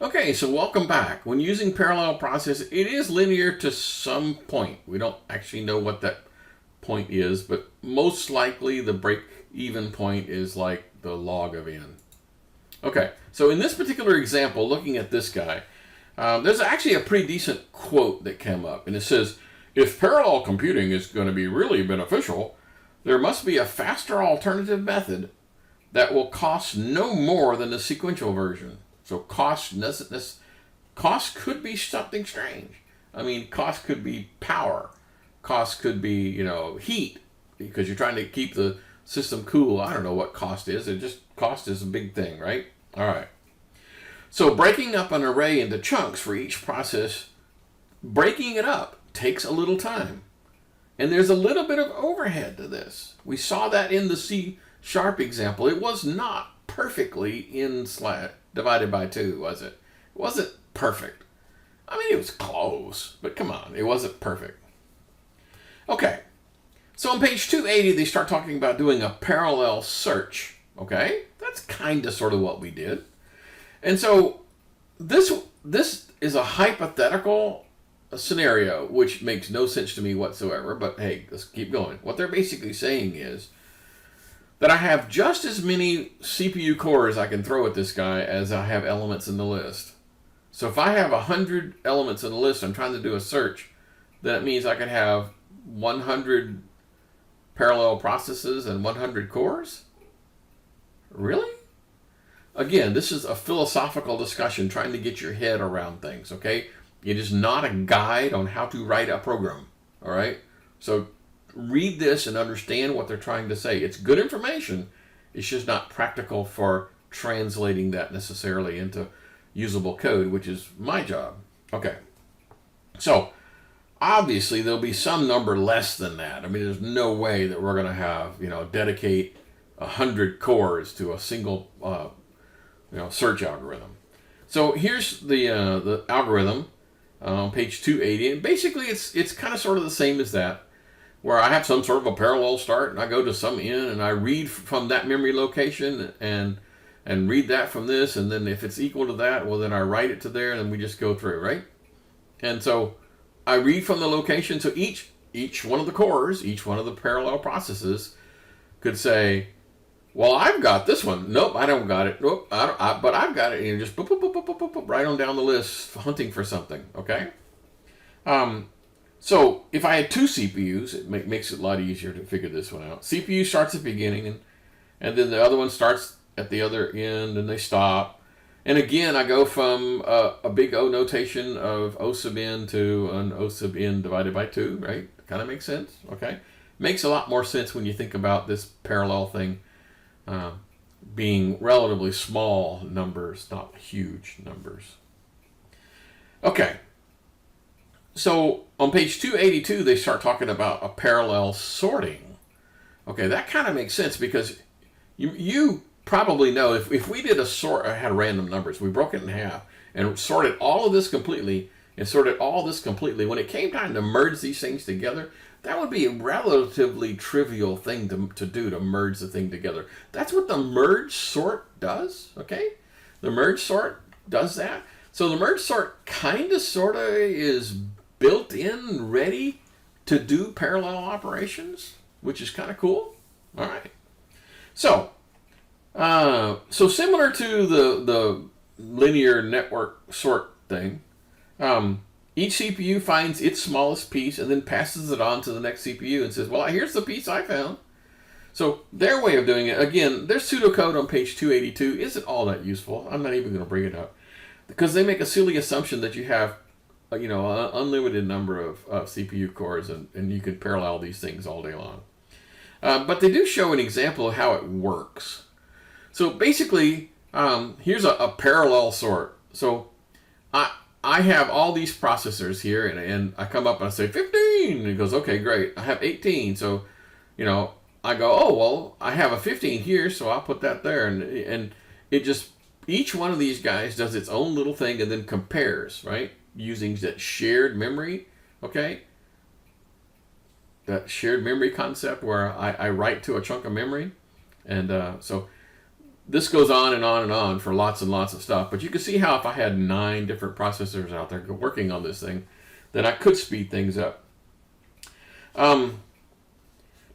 Okay, so welcome back. When using parallel process, it is linear to some point. We don't actually know what that point is, but most likely the break-even point is like the log of n. Okay, so in this particular example, looking at this guy, there's actually a pretty decent quote that came up, and it says, if parallel computing is going to be really beneficial, there must be a faster alternative method that will cost no more than the sequential version. So cost could be something strange. I mean, cost could be power. Cost could be, heat, because you're trying to keep the system cool. I don't know what cost is. Cost is a big thing, right? All right. So breaking up an array into chunks for each process, breaking it up takes a little time. And there's a little bit of overhead to this. We saw that in the C# example. It was not perfectly divided by 2, was it? It wasn't perfect. I mean, it was close, but come on, it wasn't perfect. Okay, so on page 280, they start talking about doing a parallel search. Okay, that's kind of sort of what we did. And so this is a hypothetical scenario, which makes no sense to me whatsoever, but hey, let's keep going. What they're basically saying is that I have just as many CPU cores I can throw at this guy as I have elements in the list. So if I have 100 elements in the list, I'm trying to do a search, then it means I can have 100 parallel processes and 100 cores? Really? Again, this is a philosophical discussion trying to get your head around things, okay? It is not a guide on how to write a program, all right? So read this and understand what they're trying to say. It's good information. It's just not practical for translating that necessarily into usable code, which is my job. Okay. So obviously there'll be some number less than that. I mean, there's no way that we're going to have, dedicate 100 cores to a single, search algorithm. So here's the algorithm on page 280, and basically it's kind of sort of the same as that, where I have some sort of a parallel start, and I go to some end, and I read from that memory location, and read that from this, and then if it's equal to that, well, then I write it to there, and then we just go through, right? And so I read from the location, so each one of the cores, each one of the parallel processes could say, well, I've got this one. Nope, I don't got it. Nope, but I've got it. And you just boop, boop, boop, boop, boop, boop, right on down the list, hunting for something, okay? So if I had 2 CPUs, it makes it a lot easier to figure this one out. CPU starts at the beginning, and then the other one starts at the other end, and they stop. And again, I go from a big O notation of O sub n to an O sub n divided by 2, right? Kind of makes sense, okay? Makes a lot more sense when you think about this parallel thing being relatively small numbers, not huge numbers. Okay. So on page 282, they start talking about a parallel sorting. Okay, that kind of makes sense because you probably know if we did a sort, I had random numbers, we broke it in half and sorted all of this completely and sorted all this completely. When it came time to merge these things together, that would be a relatively trivial thing to do, to merge the thing together. That's what the merge sort does, okay? The merge sort does that. So the merge sort kind of, sort of is built in, ready to do parallel operations, which is kind of cool. All right. So similar to the linear network sort thing, each CPU finds its smallest piece and then passes it on to the next CPU and says, well, here's the piece I found. So their way of doing it, again, their pseudocode on page 282 isn't all that useful. I'm not even going to bring it up because they make a silly assumption that you have an unlimited number of CPU cores and you can parallel these things all day long. But they do show an example of how it works. So basically, here's a parallel sort. So I have all these processors here, and I come up and I say 15, and it goes, okay, great. I have 18, so I go, oh well, I have a 15 here, so I'll put that there, and it just, each one of these guys does its own little thing and then compares, right, using that shared memory, okay, that shared memory concept where I write to a chunk of memory, and so this goes on and on and on for lots and lots of stuff. But you can see how if I had 9 different processors out there working on this thing, then I could speed things up. Now,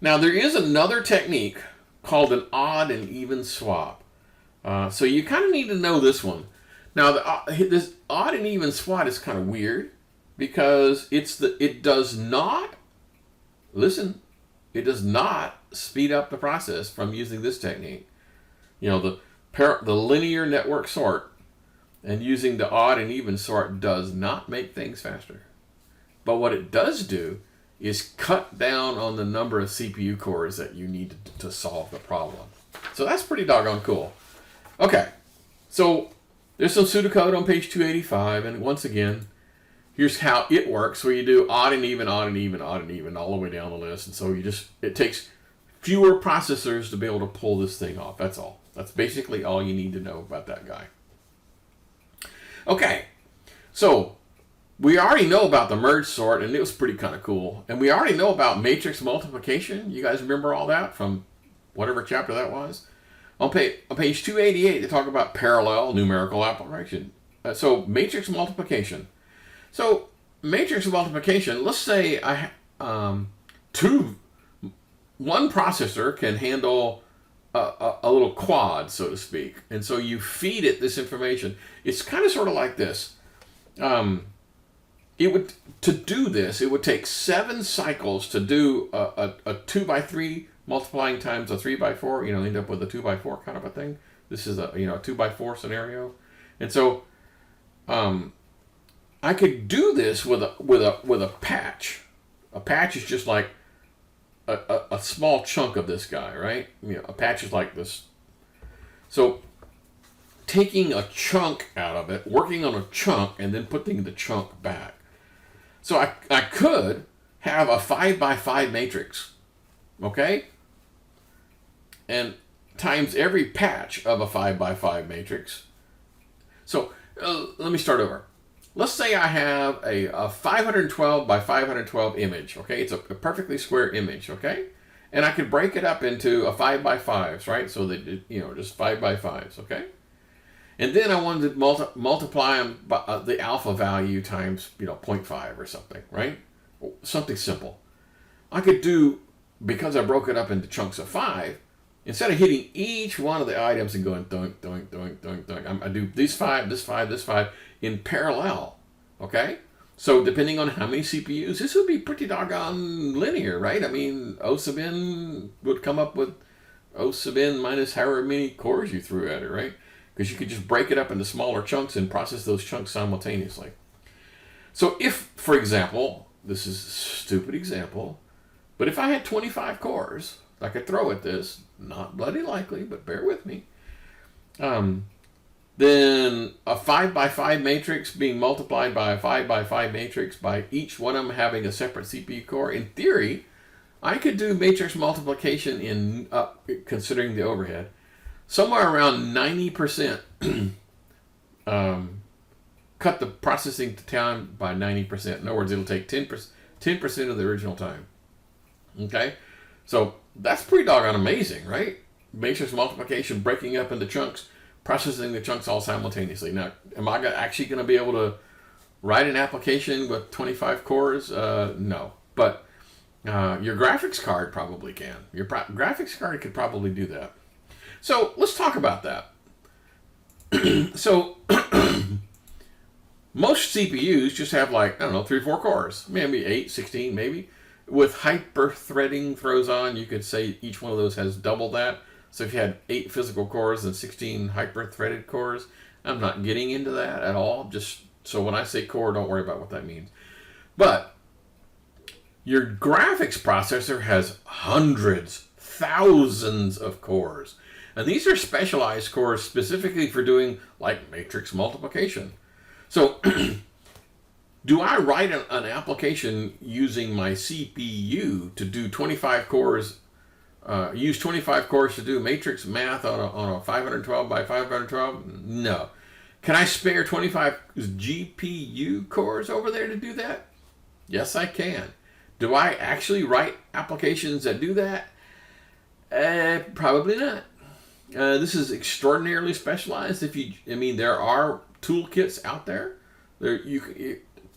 there is another technique called an odd and even swap. So you kind of need to know this one. Now, this odd and even swap is kind of weird because it does not, listen, it does not speed up the process from using this technique. You know, the linear network sort and using the odd and even sort does not make things faster. But what it does do is cut down on the number of CPU cores that you need to solve the problem. So that's pretty doggone cool. Okay, so there's some pseudocode on page 285, and once again, here's how it works, where you do odd and even, odd and even, odd and even, all the way down the list. And so it takes fewer processors to be able to pull this thing off. That's all. That's basically all you need to know about that guy. Okay, so we already know about the merge sort, and it was pretty kind of cool. And we already know about matrix multiplication. You guys remember all that from whatever chapter that was? On page 288, they talk about parallel numerical application. So matrix multiplication. So matrix multiplication, let's say one processor can handle a little quad, so to speak. And so you feed it this information. It's kind of sort of like this. To do this, it would take 7 cycles to do a 2x3 multiplying times a 3x4. You know, end up with a 2x4 kind of a thing. This is a 2x4 scenario, and so I could do this with a patch. A patch is just like a small chunk of this guy, right? You know, a patch is like this. So taking a chunk out of it, working on a chunk, and then putting the chunk back. So I could have a 5x5 matrix, okay? And times every patch of a 5x5 matrix. So let me start over. Let's say I have a 512 by 512 image, okay? It's a perfectly square image, okay? And I could break it up into a 5x5s, right? So that, just 5x5s, okay? And then I wanted to multiply them by the alpha value times, 0.5 or something, right? Something simple. I could do, because I broke it up into chunks of 5, instead of hitting each one of the items and going doink, doink, doink, doink, doink, I do this 5, this 5, this 5 in parallel, okay? So depending on how many CPUs, this would be pretty doggone linear, right? I mean, O sub n would come up with O sub n minus however many cores you threw at it, right? Because you could just break it up into smaller chunks and process those chunks simultaneously. So if, for example, this is a stupid example, but if I had 25 cores I could throw at this, not bloody likely, but bear with me, then a 5x5 matrix being multiplied by a 5x5 matrix by each one of them having a separate CPU core, in theory, I could do matrix multiplication in, considering the overhead, somewhere around 90%, cut the processing time by 90%. In other words, it'll take 10% of the original time. Okay? So that's pretty doggone amazing, right? Matrix multiplication, breaking up into chunks, processing the chunks all simultaneously. Now, am I actually going to be able to write an application with 25 cores? No. But your graphics card probably can. Your graphics card could probably do that. So let's talk about that. So most CPUs just have 3 or 4 cores, maybe 8, 16, maybe. With hyper-threading throws on, you could say each one of those has double that. So if you had 8 physical cores and 16 hyper-threaded cores, I'm not getting into that at all. Just so when I say core, don't worry about what that means. But your graphics processor has hundreds, thousands of cores. And these are specialized cores specifically for doing matrix multiplication. So do I write an application using my CPU to do 25 cores, use 25 cores to do matrix math on a 512 by 512? No. Can I spare 25 GPU cores over there to do that? Yes, I can. Do I actually write applications that do that? Probably not. This is extraordinarily specialized. I mean, there are toolkits out there.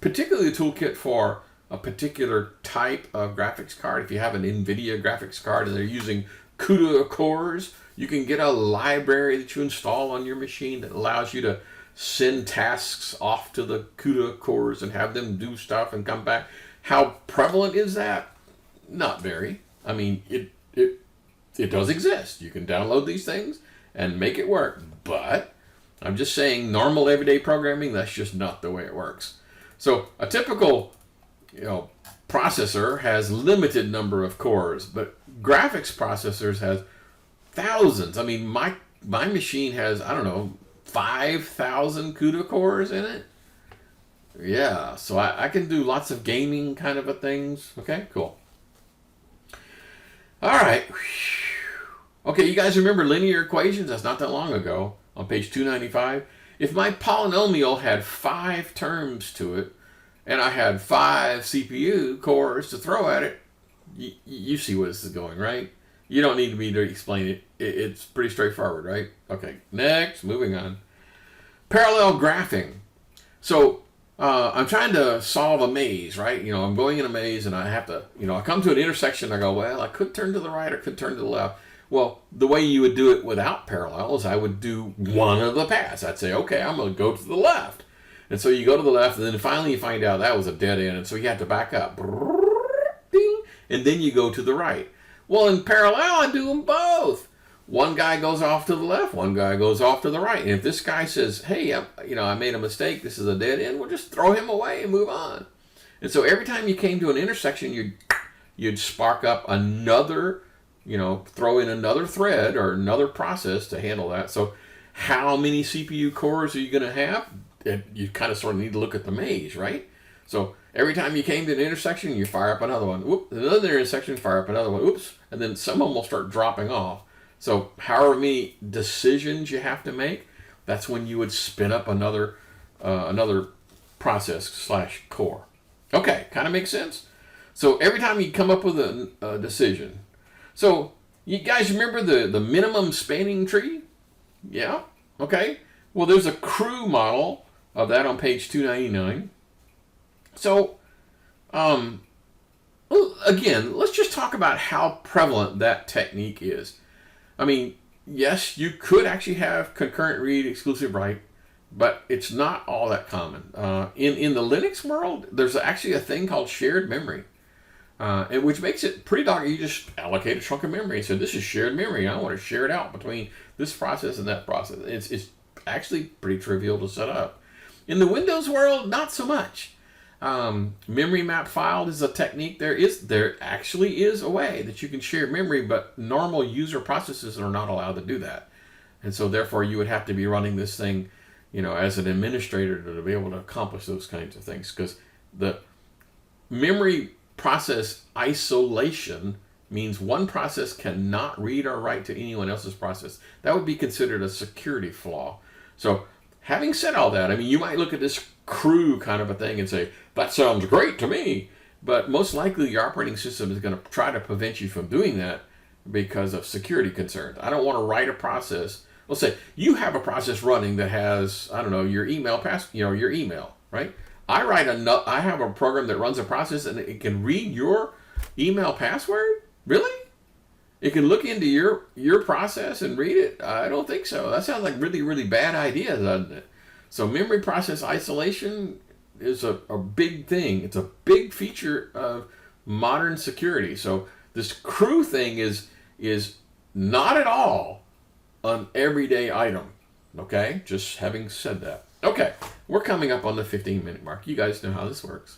Particularly a toolkit for a particular type of graphics card. If you have an NVIDIA graphics card and they're using CUDA cores, you can get a library that you install on your machine that allows you to send tasks off to the CUDA cores and have them do stuff and come back. How prevalent is that? Not very. I mean, it does exist. You can download these things and make it work. But I'm just saying, normal everyday programming, that's just not the way it works. So a typical, processor has limited number of cores, but graphics processors has thousands. I mean, my machine has, I don't know, 5,000 CUDA cores in it. Yeah, so I can do lots of gaming kind of things. Okay, cool. All right. Okay, you guys remember linear equations? That's not that long ago on page 295. If my polynomial had 5 terms to it, and I had 5 CPU cores to throw at it, you see where this is going, right? You don't need me to explain it. It's pretty straightforward, right? Okay, next, moving on. Parallel graphing. So I'm trying to solve a maze, right? I'm going in a maze and I have to, I come to an intersection and I go, well, I could turn to the right or could turn to the left. Well, the way you would do it without parallel is I would do one of the paths. I'd say, okay, I'm going to go to the left. And so you go to the left, and then finally you find out that was a dead end, and so you have to back up. Ding, and then you go to the right. Well, in parallel, I do them both. One guy goes off to the left, one guy goes off to the right. And if this guy says, hey, I made a mistake, this is a dead end, we'll just throw him away and move on. And so every time you came to an intersection, you'd spark up another, throw in another thread or another process to handle that. So how many CPU cores are you going to have? You kind of sort of need to look at the maze, right? So every time you came to an intersection, you fire up another one. Whoop, another intersection, fire up another one. Oops. And then some of them will start dropping off. So however many decisions you have to make, that's when you would spin up another process / core. Okay, kind of makes sense? So every time you come up with a decision. So you guys remember the minimum spanning tree? Yeah? Okay. Well, there's a CRU model of that on page 299. So, again, let's just talk about how prevalent that technique is. I mean, yes, you could actually have concurrent read, exclusive write, but it's not all that common. In the Linux world, there's actually a thing called shared memory, which makes it pretty darn. You just allocate a chunk of memory and say, this is shared memory. I want to share it out between this process and that process. It's actually pretty trivial to set up. In the Windows world, not so much. Memory map filed is a technique. There actually is a way that you can share memory, but normal user processes are not allowed to do that. And so therefore you would have to be running this thing, as an administrator to be able to accomplish those kinds of things, because the memory process isolation means one process cannot read or write to anyone else's process. That would be considered a security flaw. So having said all that, I mean, you might look at this CRU kind of a thing and say, that sounds great to me. But most likely your operating system is going to try to prevent you from doing that because of security concerns. I don't want to write a process. Let's say you have a process running that has, I don't know, your email your email, right? I have a program that runs a process and it can read your email password? Really? It can look into your process and read it? I don't think so. That sounds like really, really bad idea, doesn't it? So memory process isolation is a big thing. It's a big feature of modern security. So this CRU thing is not at all an everyday item. Okay? Just having said that. Okay, we're coming up on the 15-minute mark. You guys know how this works.